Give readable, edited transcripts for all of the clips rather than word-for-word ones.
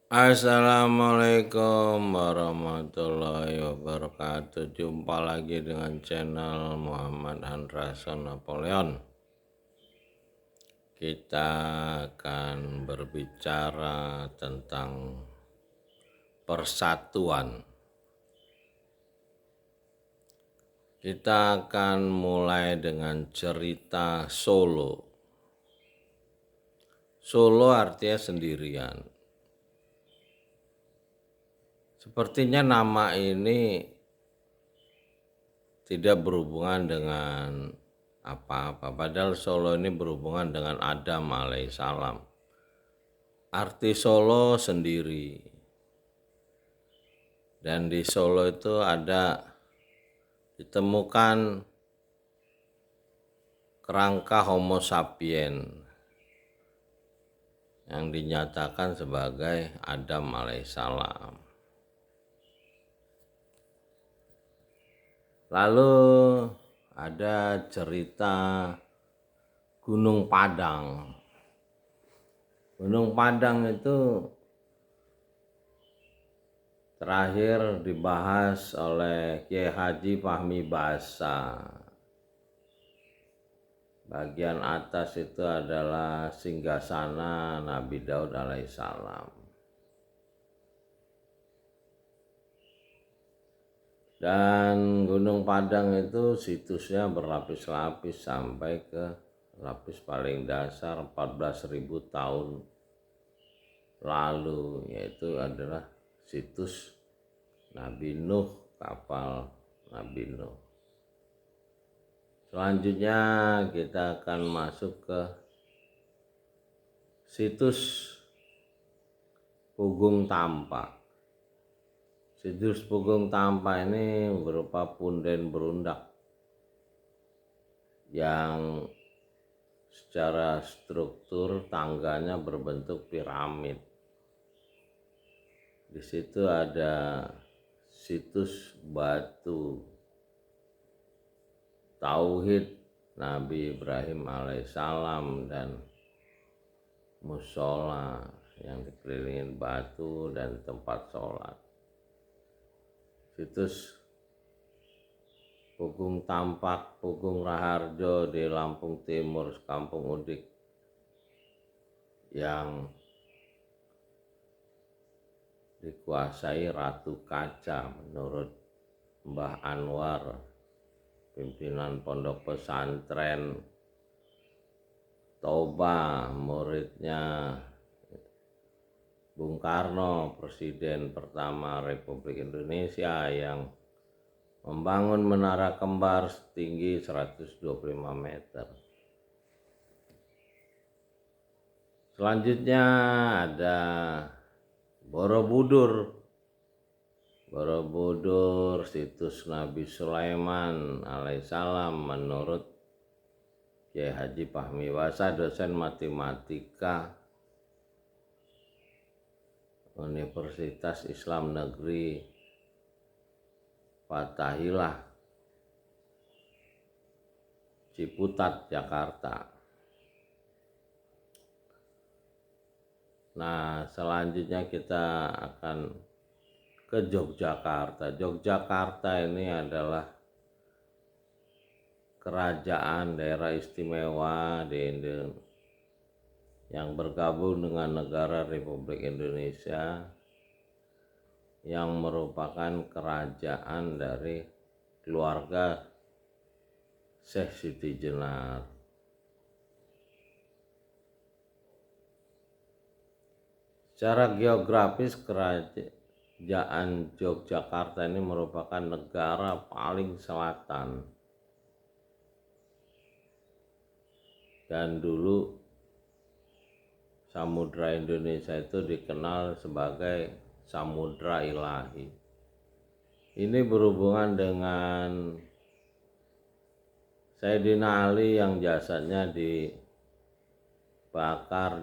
Assalamualaikum warahmatullahi wabarakatuh. Jumpa lagi dengan channel Muhammad Handrason Napoleon. Kita akan berbicara tentang persatuan. Kita akan mulai dengan cerita Solo. Solo artinya sendirian. Sepertinya nama ini tidak berhubungan dengan apa-apa. Padahal Solo ini berhubungan dengan Adam alaihissalam. Arti Solo sendiri. Dan di Solo itu ditemukan kerangka Homo sapien yang dinyatakan sebagai Adam alaihissalam. Lalu ada cerita Gunung Padang. Gunung Padang itu terakhir dibahas oleh Kiai Haji Fahmi Basa. Bagian atas itu adalah singgasana Nabi Daud alaihissalam. Dan Gunung Padang itu situsnya berlapis-lapis sampai ke lapis paling dasar 14.000 tahun lalu, yaitu adalah situs Nabi Nuh, kapal Nabi Nuh. Selanjutnya kita akan masuk ke situs Pugung Tampak. Situs Pugung Tampak ini berupa punden berundak yang secara struktur tangganya berbentuk piramid. Di situ ada situs batu tauhid Nabi Ibrahim alaihissalam dan musola yang dikelilingin batu dan tempat sholat. Situs Pugung Tampak, Pugung Raharjo di Lampung Timur, Kampung Udik, yang dikuasai Ratu Kaca menurut Mbah Anwar, pimpinan pondok pesantren Toba, muridnya Bung Karno, Presiden pertama Republik Indonesia, yang membangun menara kembar setinggi 125 meter. Selanjutnya ada Borobudur. Borobudur situs Nabi Sulaiman alaihissalam menurut Kiai Haji Fahmi Basa, dosen matematika Universitas Islam Negeri Fathahilah Ciputat, Jakarta. Nah, selanjutnya kita akan ke Yogyakarta. Yogyakarta ini adalah kerajaan daerah istimewa di Indonesia yang bergabung dengan negara Republik Indonesia, yang merupakan kerajaan dari keluarga Syekh Siti Jenar. Secara geografis, kerajaan Yogyakarta ini merupakan negara paling selatan, dan dulu Samudra Indonesia itu dikenal sebagai Samudra Ilahi. Ini berhubungan dengan Sayyidina Ali yang jasadnya dibakar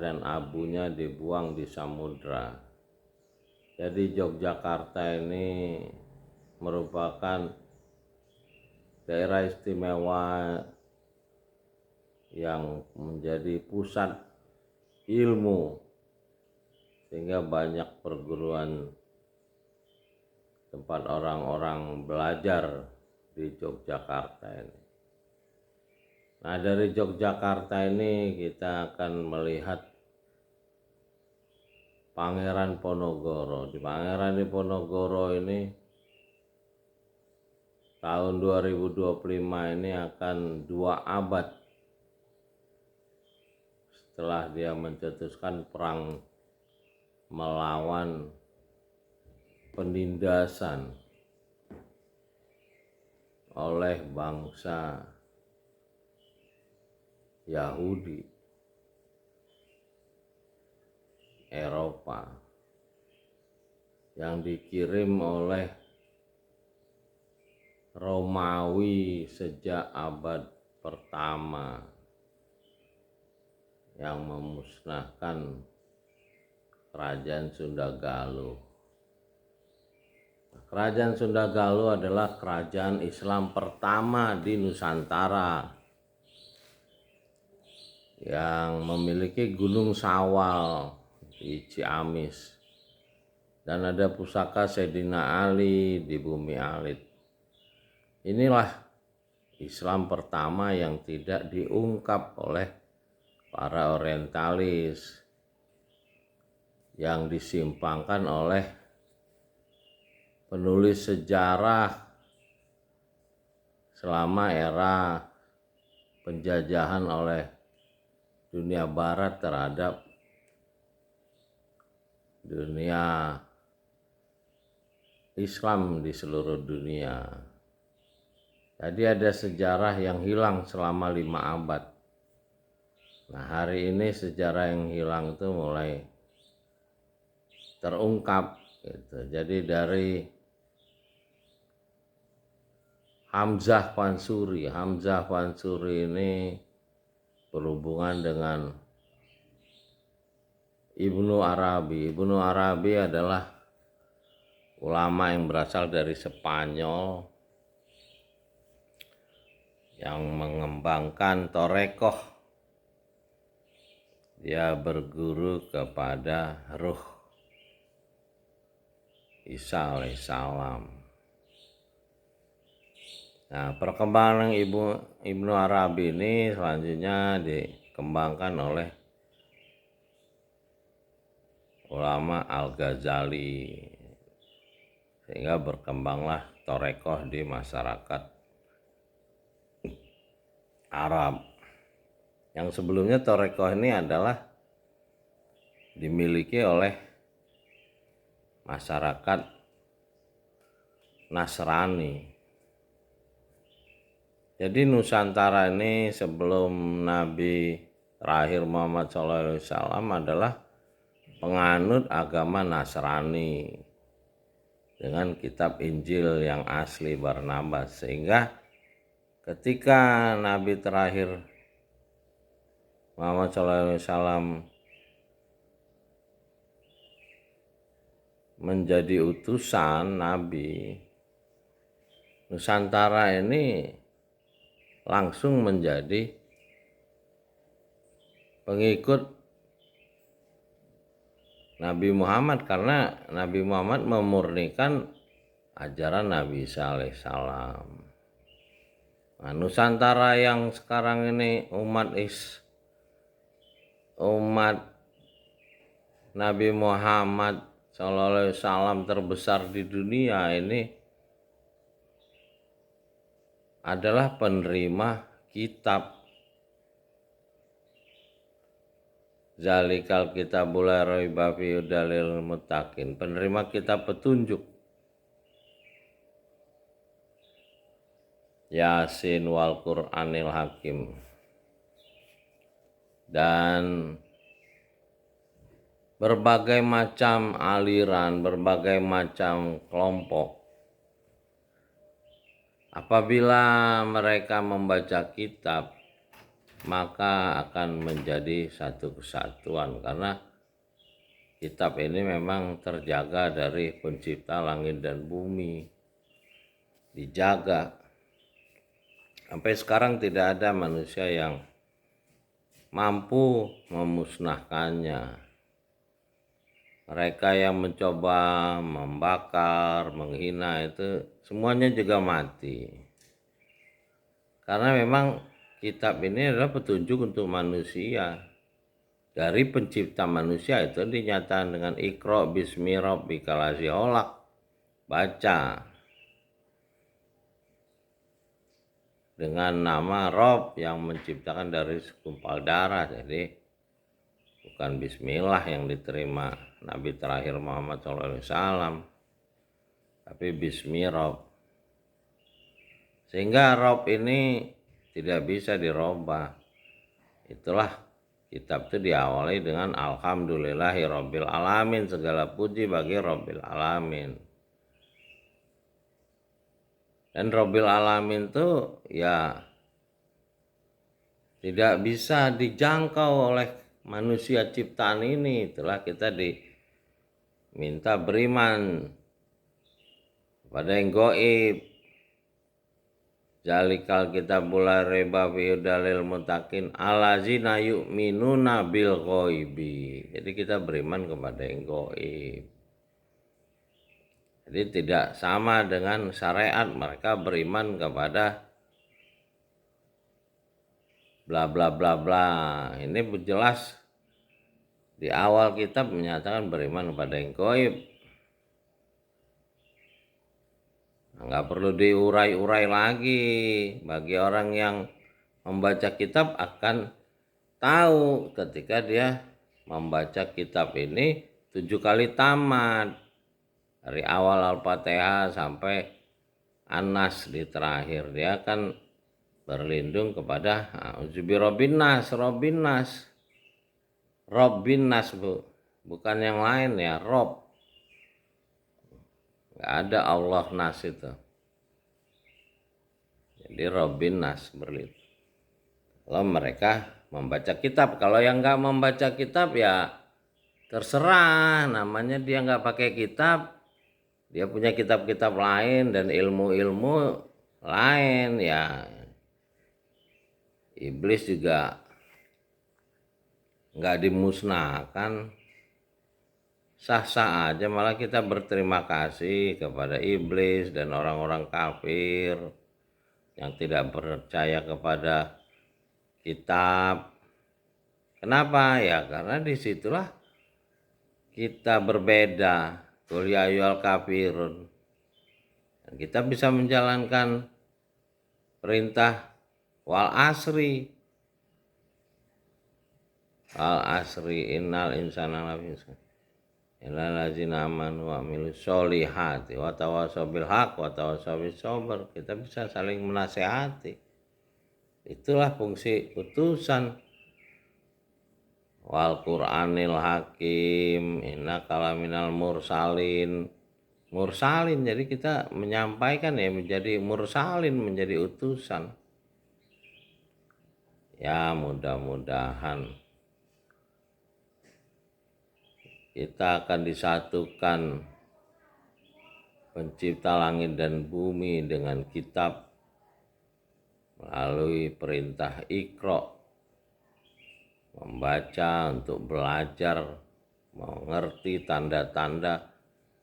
dan abunya dibuang di samudra. Jadi Yogyakarta ini merupakan daerah istimewa yang menjadi pusat ilmu, sehingga banyak perguruan tempat orang-orang belajar di Yogyakarta ini. Nah, dari Yogyakarta ini kita akan melihat Pangeran Ponorogo. Di Pangeran Ponorogo ini tahun 2025 ini akan 2 abad setelah dia mencetuskan perang melawan penindasan oleh bangsa Yahudi Eropa yang dikirim oleh Romawi sejak abad pertama yang memusnahkan Kerajaan Sunda Galuh. Kerajaan Sunda Galuh adalah kerajaan Islam pertama di Nusantara yang memiliki Gunung Sawal di Ciamis dan ada pusaka Sayyidina Ali di Bumi Alit. Inilah Islam pertama yang tidak diungkap oleh para orientalis, yang disimpangkan oleh penulis sejarah selama era penjajahan oleh dunia barat terhadap dunia Islam di seluruh dunia. Jadi ada sejarah yang hilang selama 5 abad. Nah, hari ini sejarah yang hilang itu mulai terungkap gitu. Jadi dari Hamzah Pansuri ini berhubungan dengan Ibnu Arabi. Ibnu Arabi adalah ulama yang berasal dari Spanyol yang mengembangkan Torekoh. Dia berguru kepada Ruh Isa alaihissalam. Nah, perkembangan Ibnu Arabi ini selanjutnya dikembangkan oleh ulama Al-Ghazali, sehingga berkembanglah Torekoh di masyarakat Arab. Yang sebelumnya Torekoh ini adalah dimiliki oleh masyarakat Nasrani. Jadi Nusantara ini sebelum Nabi terakhir Muhammad SAW adalah penganut agama Nasrani dengan kitab Injil yang asli Barnabas, sehingga ketika Nabi terakhir Muhammad SAW menjadi utusan Nabi, Nusantara ini langsung menjadi pengikut Nabi Muhammad, karena Nabi Muhammad memurnikan ajaran Nabi Isa alaihissalam. Nah, Nusantara yang sekarang ini umat Nabi Muhammad SAW terbesar di dunia ini adalah penerima kitab Zalikal kitabul la raiba fihi hudalil muttaqin, penerima kitab petunjuk Yasin wal Qur'anil Hakim, dan berbagai macam aliran, berbagai macam kelompok. Apabila mereka membaca kitab, maka akan menjadi satu kesatuan, karena kitab ini memang terjaga dari pencipta langit dan bumi, dijaga. Sampai sekarang tidak ada manusia yang mampu memusnahkannya. mereka yang mencoba membakar, menghina itu semuanya juga mati. Karena memang kitab ini adalah petunjuk untuk manusia. Dari pencipta manusia itu dinyatakan dengan Iqra bismi rabbikal ladzi khalaq. Baca dengan nama Rob yang menciptakan dari segumpal darah. Jadi bukan bismillah yang diterima Nabi terakhir Muhammad SAW, tapi bismi Rob. Sehingga Rob ini tidak bisa dirubah. Itulah kitab itu diawali dengan Alhamdulillahi Rabbil Alamin, segala puji bagi Rabbil Alamin. Dan Rabbil Alamin itu ya tidak bisa dijangkau oleh manusia ciptaan ini. Itulah kita diminta beriman kepada yang gaib. Zalikal kitabul la raiba fihi dalil muttaqin allazina yu'minuna bil ghaibi. Jadi kita beriman kepada yang gaib. Jadi tidak sama dengan syariat, mereka beriman kepada bla bla bla bla. Ini jelas di awal kitab menyatakan beriman kepada yang gaib. Nggak perlu diurai-urai lagi. Bagi orang yang membaca kitab akan tahu ketika dia membaca kitab ini 7 kali tamat. Dari awal Al-Fatihah sampai An-Nas di terakhir. Dia akan berlindung kepada A'udzubirobbinas, Robbinas. Robbinas bu. Bukan yang lain ya, Rob. Gak ada Allah Nas itu. Jadi Robbinas berlindung. Kalau mereka membaca kitab. Kalau yang gak membaca kitab ya terserah. Namanya dia gak pakai kitab. Dia punya kitab-kitab lain dan ilmu-ilmu lain ya. Iblis juga nggak dimusnahkan, sah-sah aja. Malah kita berterima kasih kepada iblis dan orang-orang kafir yang tidak percaya kepada kitab. Kenapa? Ya karena disitulah kita berbeda. Qul ya ayyuhal kafirun. Dan kita bisa menjalankan perintah wal asri. Wal asri innal insana lafi khusr. Illal ladzina amanu wa amilus sholihati wa tawassaw bil haqq wa tawassaw bis sabr. Kita bisa saling menasehati. Itulah fungsi utusan. Wal Qur'anil Hakim innaka laminal mursalin. Mursalin, jadi kita menyampaikan ya menjadi mursalin, menjadi utusan. Ya mudah-mudahan kita akan disatukan pencipta langit dan bumi dengan kitab melalui perintah Iqra. Membaca untuk belajar, mengerti tanda-tanda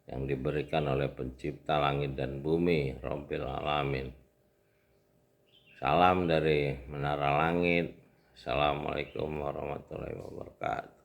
yang diberikan oleh pencipta langit dan bumi, Rabbil Alamin. Salam dari Menara Langit. Assalamualaikum warahmatullahi wabarakatuh.